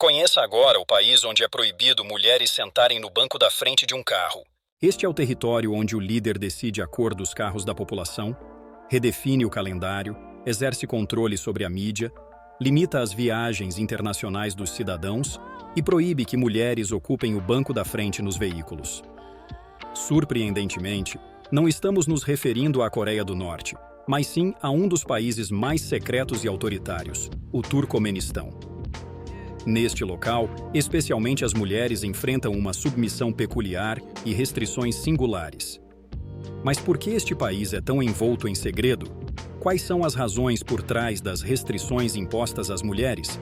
Conheça agora o país onde é proibido mulheres sentarem no banco da frente de um carro. Este é o território onde o líder decide a cor dos carros da população, redefine o calendário, exerce controle sobre a mídia, limita as viagens internacionais dos cidadãos e proíbe que mulheres ocupem o banco da frente nos veículos. Surpreendentemente, não estamos nos referindo à Coreia do Norte, mas sim a um dos países mais secretos e autoritários, o Turcomenistão. Neste local, especialmente as mulheres enfrentam uma submissão peculiar e restrições singulares. Mas por que este país é tão envolto em segredo? Quais são as razões por trás das restrições impostas às mulheres?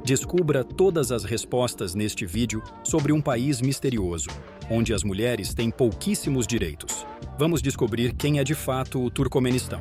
Descubra todas as respostas neste vídeo sobre um país misterioso, onde as mulheres têm pouquíssimos direitos. Vamos descobrir quem é de fato o Turcomenistão.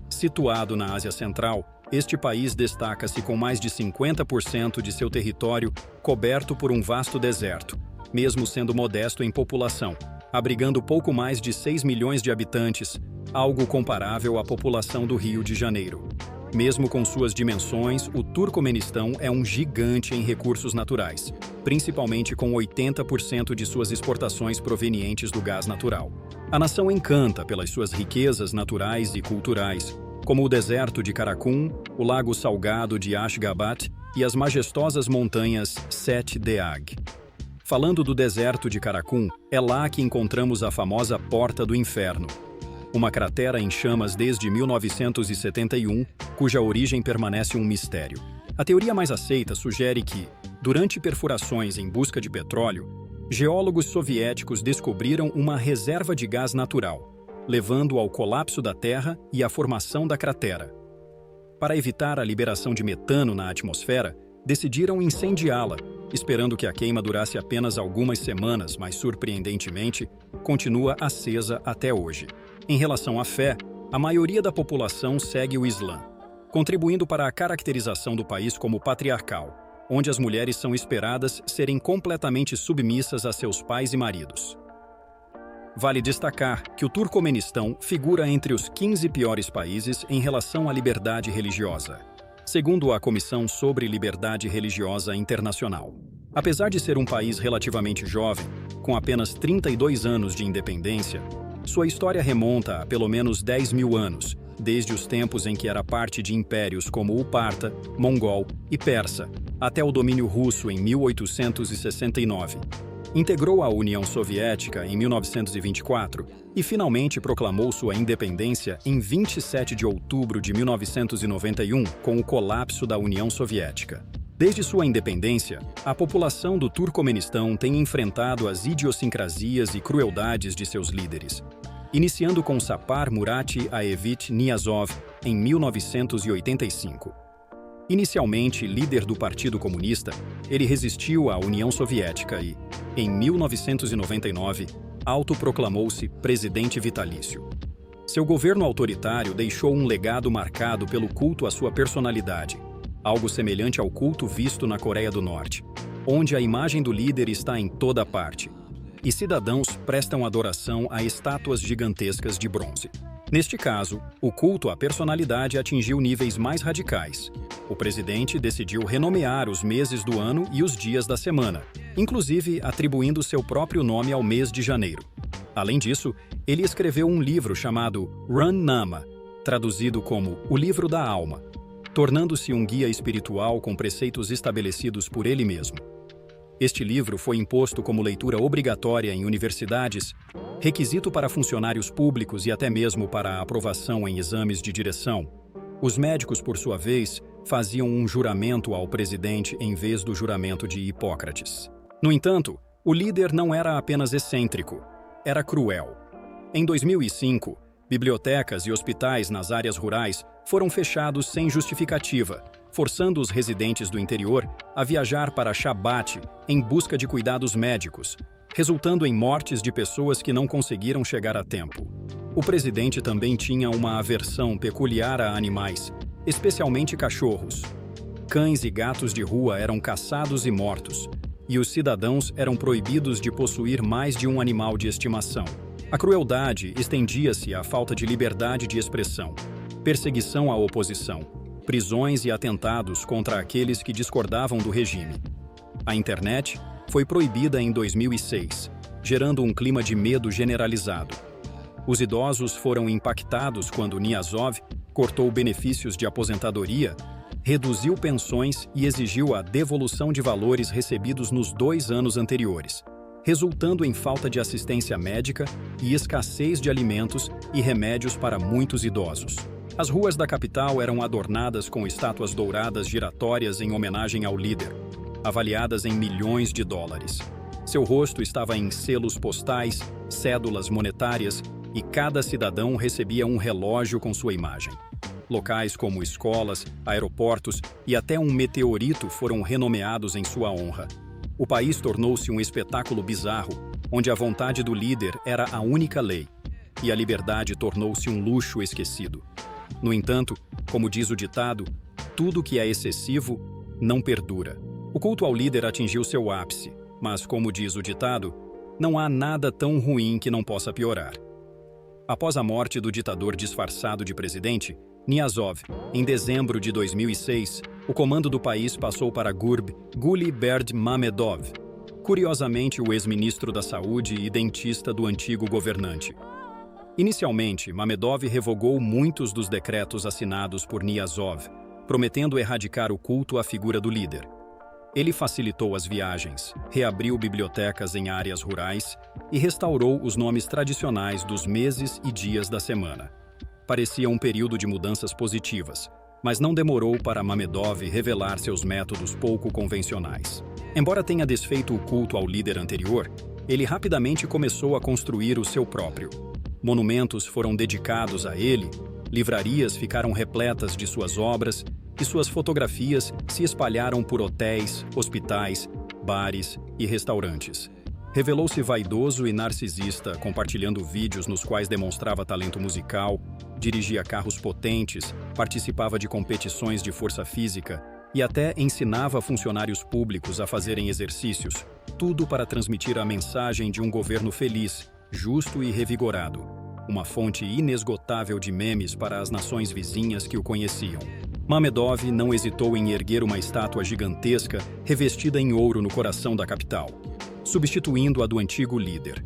Situado na Ásia Central, este país destaca-se com mais de 50% de seu território coberto por um vasto deserto, mesmo sendo modesto em população, abrigando pouco mais de 6 milhões de habitantes, algo comparável à população do Rio de Janeiro. Mesmo com suas dimensões, o Turcomenistão é um gigante em recursos naturais, principalmente com 80% de suas exportações provenientes do gás natural. A nação encanta pelas suas riquezas naturais e culturais, como o deserto de Karakum, o lago salgado de Ashgabat e as majestosas montanhas Set Deag. Falando do deserto de Karakum, é lá que encontramos a famosa Porta do Inferno, uma cratera em chamas desde 1971, cuja origem permanece um mistério. A teoria mais aceita sugere que, durante perfurações em busca de petróleo, geólogos soviéticos descobriram uma reserva de gás natural, levando ao colapso da Terra e à formação da cratera. Para evitar a liberação de metano na atmosfera, decidiram incendiá-la, esperando que a queima durasse apenas algumas semanas, mas, surpreendentemente, continua acesa até hoje. Em relação à fé, a maioria da população segue o Islã, contribuindo para a caracterização do país como patriarcal, onde as mulheres são esperadas serem completamente submissas a seus pais e maridos. Vale destacar que o Turcomenistão figura entre os 15 piores países em relação à liberdade religiosa, segundo a Comissão sobre Liberdade Religiosa Internacional. Apesar de ser um país relativamente jovem, com apenas 32 anos de independência, sua história remonta a pelo menos 10 mil anos, desde os tempos em que era parte de impérios como o Parta, Mongol e Persa, até o domínio russo em 1869. Integrou a União Soviética em 1924 e finalmente proclamou sua independência em 27 de outubro de 1991, com o colapso da União Soviética. Desde sua independência, a população do Turcomenistão tem enfrentado as idiosincrasias e crueldades de seus líderes, iniciando com Sapar Murat Aevich Niazov em 1985. Inicialmente líder do Partido Comunista, ele resistiu à União Soviética e, em 1999, autoproclamou-se presidente vitalício. Seu governo autoritário deixou um legado marcado pelo culto à sua personalidade, algo semelhante ao culto visto na Coreia do Norte, onde a imagem do líder está em toda parte, e cidadãos prestam adoração a estátuas gigantescas de bronze. Neste caso, o culto à personalidade atingiu níveis mais radicais. O presidente decidiu renomear os meses do ano e os dias da semana, inclusive atribuindo seu próprio nome ao mês de janeiro. Além disso, ele escreveu um livro chamado Run Nama, traduzido como O Livro da Alma, tornando-se um guia espiritual com preceitos estabelecidos por ele mesmo. Este livro foi imposto como leitura obrigatória em universidades, requisito para funcionários públicos e até mesmo para a aprovação em exames de direção. Os médicos, por sua vez, faziam um juramento ao presidente em vez do juramento de Hipócrates. No entanto, o líder não era apenas excêntrico, era cruel. Em 2005, bibliotecas e hospitais nas áreas rurais foram fechados sem justificativa, forçando os residentes do interior a viajar para Shabat em busca de cuidados médicos, resultando em mortes de pessoas que não conseguiram chegar a tempo. O presidente também tinha uma aversão peculiar a animais, especialmente cachorros. Cães e gatos de rua eram caçados e mortos, e os cidadãos eram proibidos de possuir mais de um animal de estimação. A crueldade estendia-se à falta de liberdade de expressão, perseguição à oposição, prisões e atentados contra aqueles que discordavam do regime. A internet foi proibida em 2006, gerando um clima de medo generalizado. Os idosos foram impactados quando Niazov cortou benefícios de aposentadoria, reduziu pensões e exigiu a devolução de valores recebidos nos 2 anos anteriores, resultando em falta de assistência médica e escassez de alimentos e remédios para muitos idosos. As ruas da capital eram adornadas com estátuas douradas giratórias em homenagem ao líder, avaliadas em milhões de dólares. Seu rosto estava em selos postais, cédulas monetárias e cada cidadão recebia um relógio com sua imagem. Locais como escolas, aeroportos e até um meteorito foram renomeados em sua honra. O país tornou-se um espetáculo bizarro, onde a vontade do líder era a única lei, e a liberdade tornou-se um luxo esquecido. No entanto, como diz o ditado, tudo que é excessivo não perdura. O culto ao líder atingiu seu ápice, mas, como diz o ditado, não há nada tão ruim que não possa piorar. Após a morte do ditador disfarçado de presidente, Niazov, em dezembro de 2006, o comando do país passou para Guli Berdmamedov, curiosamente o ex-ministro da Saúde e dentista do antigo governante. Inicialmente, Mamedov revogou muitos dos decretos assinados por Niazov, prometendo erradicar o culto à figura do líder. Ele facilitou as viagens, reabriu bibliotecas em áreas rurais e restaurou os nomes tradicionais dos meses e dias da semana. Parecia um período de mudanças positivas, mas não demorou para Mamedov revelar seus métodos pouco convencionais. Embora tenha desfeito o culto ao líder anterior, ele rapidamente começou a construir o seu próprio. Monumentos foram dedicados a ele, livrarias ficaram repletas de suas obras e suas fotografias se espalharam por hotéis, hospitais, bares e restaurantes. Revelou-se vaidoso e narcisista, compartilhando vídeos nos quais demonstrava talento musical, dirigia carros potentes, participava de competições de força física e até ensinava funcionários públicos a fazerem exercícios, tudo para transmitir a mensagem de um governo feliz, justo e revigorado, uma fonte inesgotável de memes para as nações vizinhas que o conheciam. Mamedov não hesitou em erguer uma estátua gigantesca revestida em ouro no coração da capital, substituindo a do antigo líder.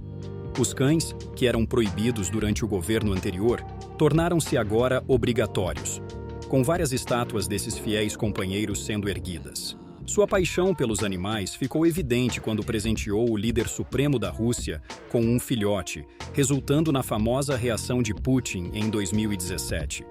Os cães, que eram proibidos durante o governo anterior, tornaram-se agora obrigatórios, com várias estátuas desses fiéis companheiros sendo erguidas. Sua paixão pelos animais ficou evidente quando presenteou o líder supremo da Rússia com um filhote, resultando na famosa reação de Putin em 2017.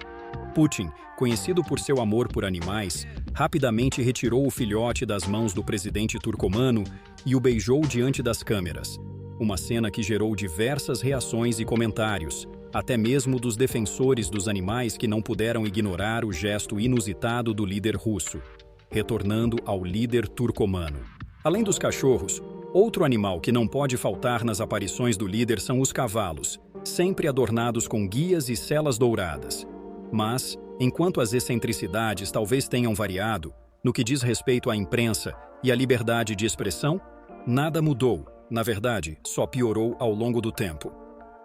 Putin, conhecido por seu amor por animais, rapidamente retirou o filhote das mãos do presidente turcomano e o beijou diante das câmeras, uma cena que gerou diversas reações e comentários, até mesmo dos defensores dos animais que não puderam ignorar o gesto inusitado do líder russo, retornando ao líder turcomano. Além dos cachorros, outro animal que não pode faltar nas aparições do líder são os cavalos, sempre adornados com guias e selas douradas. Mas, enquanto as excentricidades talvez tenham variado, no que diz respeito à imprensa e à liberdade de expressão, nada mudou, na verdade, só piorou ao longo do tempo.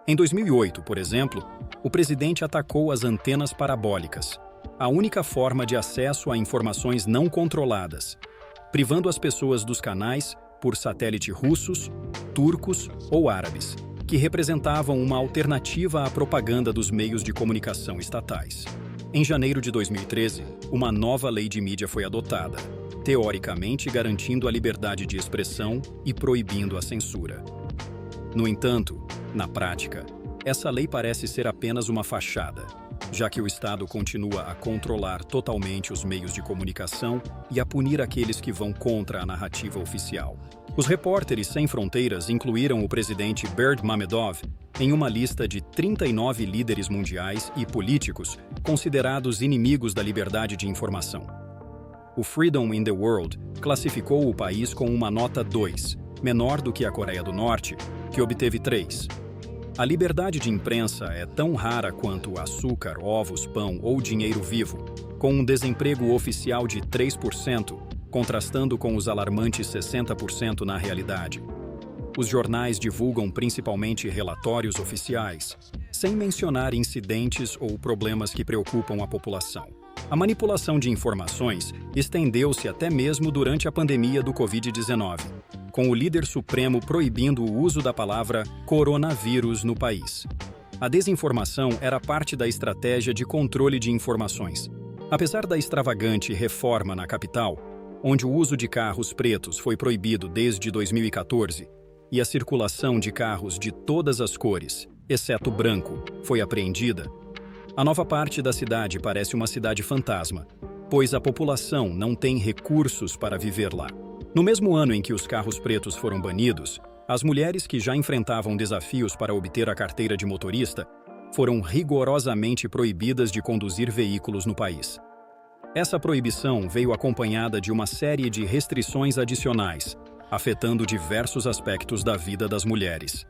Em 2008, por exemplo, o presidente atacou as antenas parabólicas, a única forma de acesso a informações não controladas, privando as pessoas dos canais por satélite russos, turcos ou árabes, que representavam uma alternativa à propaganda dos meios de comunicação estatais. Em janeiro de 2013, uma nova lei de mídia foi adotada, teoricamente garantindo a liberdade de expressão e proibindo a censura. No entanto, na prática, essa lei parece ser apenas uma fachada, já que o Estado continua a controlar totalmente os meios de comunicação e a punir aqueles que vão contra a narrativa oficial. Os Repórteres Sem Fronteiras incluíram o presidente Berdmamedov em uma lista de 39 líderes mundiais e políticos considerados inimigos da liberdade de informação. O Freedom in the World classificou o país com uma nota 2, menor do que a Coreia do Norte, que obteve 3. A liberdade de imprensa é tão rara quanto açúcar, ovos, pão ou dinheiro vivo, com um desemprego oficial de 3%, contrastando com os alarmantes 60% na realidade. Os jornais divulgam principalmente relatórios oficiais, sem mencionar incidentes ou problemas que preocupam a população. A manipulação de informações estendeu-se até mesmo durante a pandemia do Covid-19, com o líder supremo proibindo o uso da palavra coronavírus no país. A desinformação era parte da estratégia de controle de informações. Apesar da extravagante reforma na capital, onde o uso de carros pretos foi proibido desde 2014 e a circulação de carros de todas as cores, exceto branco, foi apreendida, a nova parte da cidade parece uma cidade fantasma, pois a população não tem recursos para viver lá. No mesmo ano em que os carros pretos foram banidos, as mulheres que já enfrentavam desafios para obter a carteira de motorista foram rigorosamente proibidas de conduzir veículos no país. Essa proibição veio acompanhada de uma série de restrições adicionais, afetando diversos aspectos da vida das mulheres.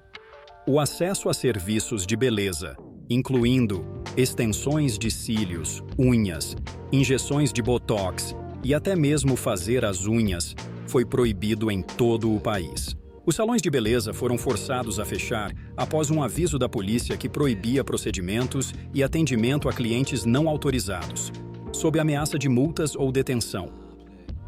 O acesso a serviços de beleza, incluindo extensões de cílios, unhas, injeções de botox e até mesmo fazer as unhas, foi proibido em todo o país. Os salões de beleza foram forçados a fechar após um aviso da polícia que proibia procedimentos e atendimento a clientes não autorizados, sob ameaça de multas ou detenção.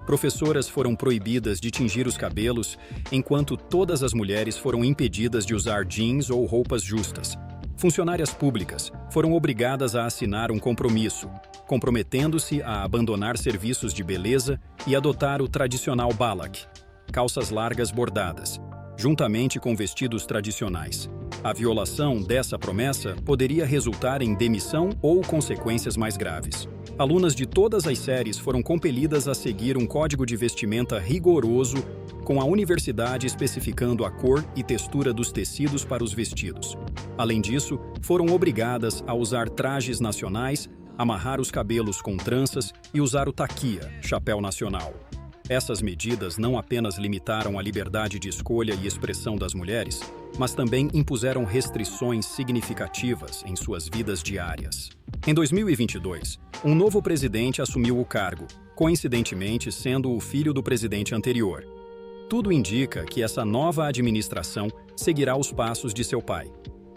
Professoras foram proibidas de tingir os cabelos, enquanto todas as mulheres foram impedidas de usar jeans ou roupas justas. Funcionárias públicas foram obrigadas a assinar um compromisso, comprometendo-se a abandonar serviços de beleza e adotar o tradicional balak, calças largas bordadas, juntamente com vestidos tradicionais. A violação dessa promessa poderia resultar em demissão ou consequências mais graves. Alunas de todas as séries foram compelidas a seguir um código de vestimenta rigoroso, com a universidade especificando a cor e textura dos tecidos para os vestidos. Além disso, foram obrigadas a usar trajes nacionais, amarrar os cabelos com tranças e usar o taquia, chapéu nacional. Essas medidas não apenas limitaram a liberdade de escolha e expressão das mulheres, mas também impuseram restrições significativas em suas vidas diárias. Em 2022, um novo presidente assumiu o cargo, coincidentemente sendo o filho do presidente anterior. Tudo indica que essa nova administração seguirá os passos de seu pai.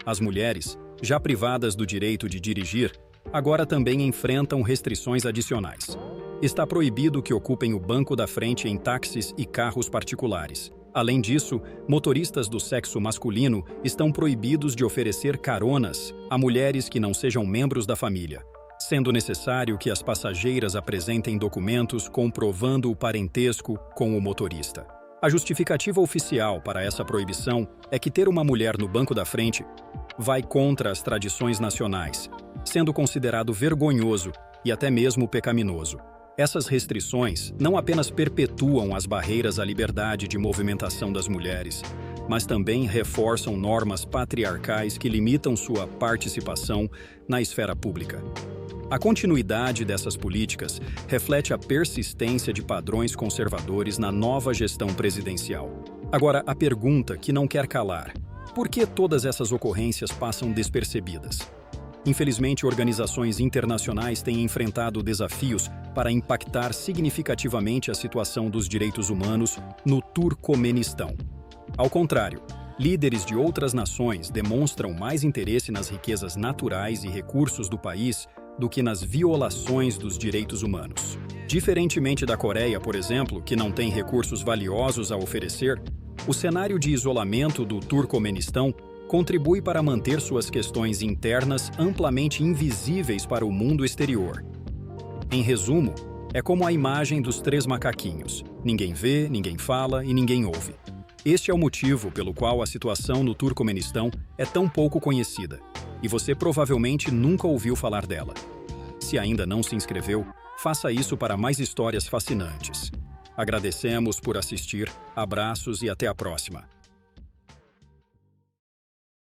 As mulheres, já privadas do direito de dirigir, agora também enfrentam restrições adicionais. Está proibido que ocupem o banco da frente em táxis e carros particulares. Além disso, motoristas do sexo masculino estão proibidos de oferecer caronas a mulheres que não sejam membros da família, sendo necessário que as passageiras apresentem documentos comprovando o parentesco com o motorista. A justificativa oficial para essa proibição é que ter uma mulher no banco da frente vai contra as tradições nacionais, sendo considerado vergonhoso e até mesmo pecaminoso. Essas restrições não apenas perpetuam as barreiras à liberdade de movimentação das mulheres, mas também reforçam normas patriarcais que limitam sua participação na esfera pública. A continuidade dessas políticas reflete a persistência de padrões conservadores na nova gestão presidencial. Agora, a pergunta que não quer calar: por que todas essas ocorrências passam despercebidas? Infelizmente, organizações internacionais têm enfrentado desafios para impactar significativamente a situação dos direitos humanos no Turcomenistão. Ao contrário, líderes de outras nações demonstram mais interesse nas riquezas naturais e recursos do país do que nas violações dos direitos humanos. Diferentemente da Coreia, por exemplo, que não tem recursos valiosos a oferecer, o cenário de isolamento do Turcomenistão contribui para manter suas questões internas amplamente invisíveis para o mundo exterior. Em resumo, é como a imagem dos três macaquinhos: ninguém vê, ninguém fala e ninguém ouve. Este é o motivo pelo qual a situação no Turcomenistão é tão pouco conhecida, e você provavelmente nunca ouviu falar dela. Se ainda não se inscreveu, faça isso para mais histórias fascinantes. Agradecemos por assistir, abraços e até a próxima.